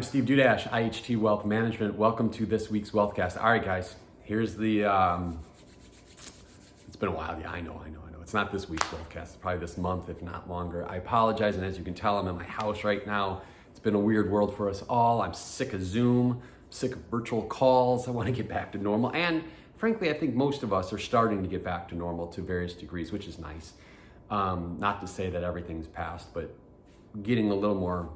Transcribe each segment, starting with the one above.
I'm Steve Dudash, IHT Wealth Management. Welcome to this week's Wealthcast. All right, guys, here's the, it's been a while. Yeah, I know. It's not this week's Wealthcast. It's probably this month, if not longer. I apologize, and as you can tell, I'm in my house right now. It's been a weird world for us all. I'm sick of Zoom, sick of virtual calls. I want to get back to normal. And frankly, I think most of us are starting to get back to normal to various degrees, which is nice. Not to say that everything's passed, but getting a little more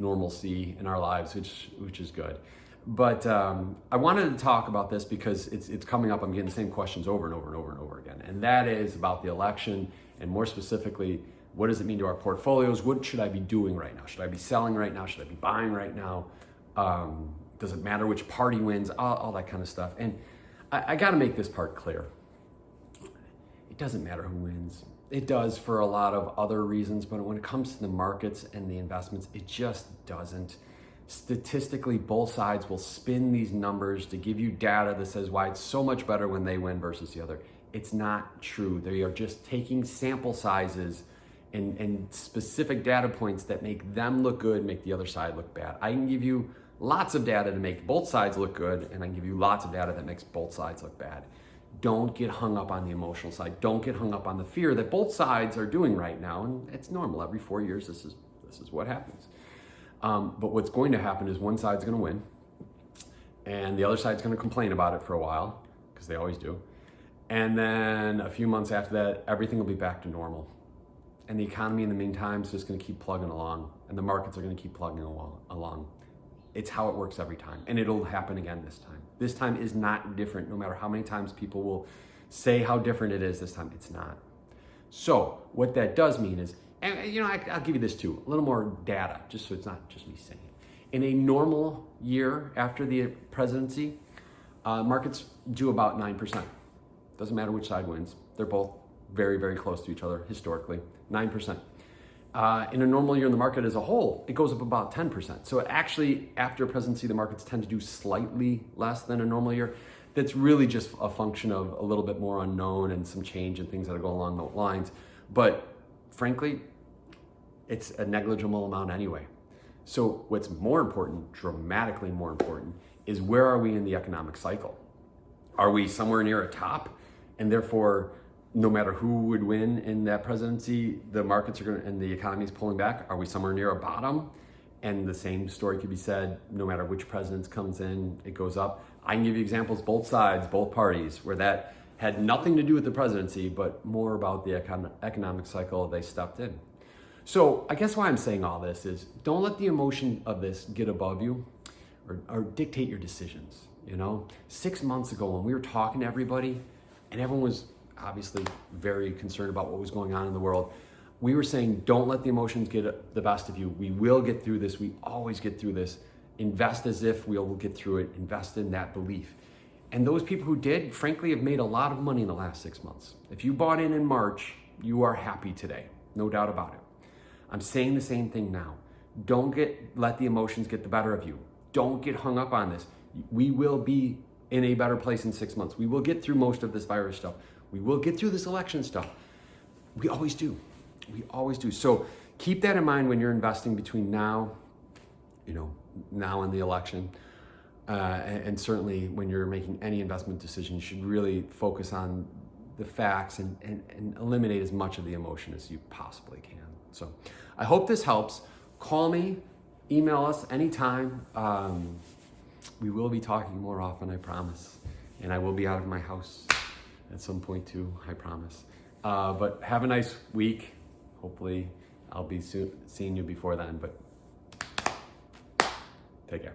normalcy in our lives, which is good. But I wanted to talk about this because it's coming up. I'm getting the same questions over and over again. And that is about the election, and more specifically, what does it mean to our portfolios? What should I be doing right now? Should I be selling right now? Should I be buying right now? Does it matter which party wins? All that kind of stuff. And I got to make this part clear. It doesn't matter who wins. It does for a lot of other reasons, but when it comes to the markets and the investments, it just doesn't. Statistically, both sides will spin these numbers to give you data that says why it's so much better when they win versus the other. It's not true. They are just taking sample sizes and specific data points that make them look good, make the other side look bad. I can give you lots of data to make both sides look good, and I can give you lots of data that makes both sides look bad. Don't get hung up on the emotional side. Don't get hung up on the fear that both sides are doing right now. And it's normal. Every 4 years, this is what happens. But what's going to happen is one side's going to win, and the other side's going to complain about it for a while, because they always do. And then a few months after that, everything will be back to normal. And the economy in the meantime is just going to keep plugging along, and the markets are going to keep plugging along. It's how it works every time, and it'll happen again this time. This time is not different, no matter how many times people will say how different it is. This time it's not. So what that does mean is, and I'll give you this too, a little more data, just so it's not just me saying it. In a normal year after the presidency, markets do about 9%. Doesn't matter which side wins. They're both very, very close to each other historically, 9%. In a normal year in the market as a whole, it goes up about 10%. So actually, after presidency, the markets tend to do slightly less than a normal year. That's really just a function of a little bit more unknown and some change and things that go along those lines. But frankly, it's a negligible amount anyway. So what's more important, dramatically more important, is where are we in the economic cycle? Are we somewhere near a top, and therefore, no matter who would win in that presidency, the markets are going to, and the economy is pulling back? Are we somewhere near a bottom? And the same story could be said, no matter which president comes in, it goes up. I can give you examples, both sides, both parties, where that had nothing to do with the presidency, but more about the economic cycle they stepped in. So I guess why I'm saying all this is, don't let the emotion of this get above you or dictate your decisions. 6 months ago when we were talking to everybody, and everyone was obviously very concerned about what was going on in the world, we were saying, don't let the emotions get the best of you. We will get through this. We always get through this. Invest as if we'll get through it. Invest in that belief. And those people who did, frankly, have made a lot of money in the last 6 months. If you bought in March, you are happy today. No doubt about it. I'm saying the same thing now. Don't let the emotions get the better of you. Don't get hung up on this. We will be in a better place in 6 months. We will get through most of this virus stuff. We will get through this election stuff. We always do. We always do. So keep that in mind when you're investing between now and the election. And certainly when you're making any investment decision, you should really focus on the facts and eliminate as much of the emotion as you possibly can. So I hope this helps. Call me, email us anytime. We will be talking more often, I promise. And I will be out of my house at some point too, I promise. But have a nice week. Hopefully I'll be seeing you before then, but take care.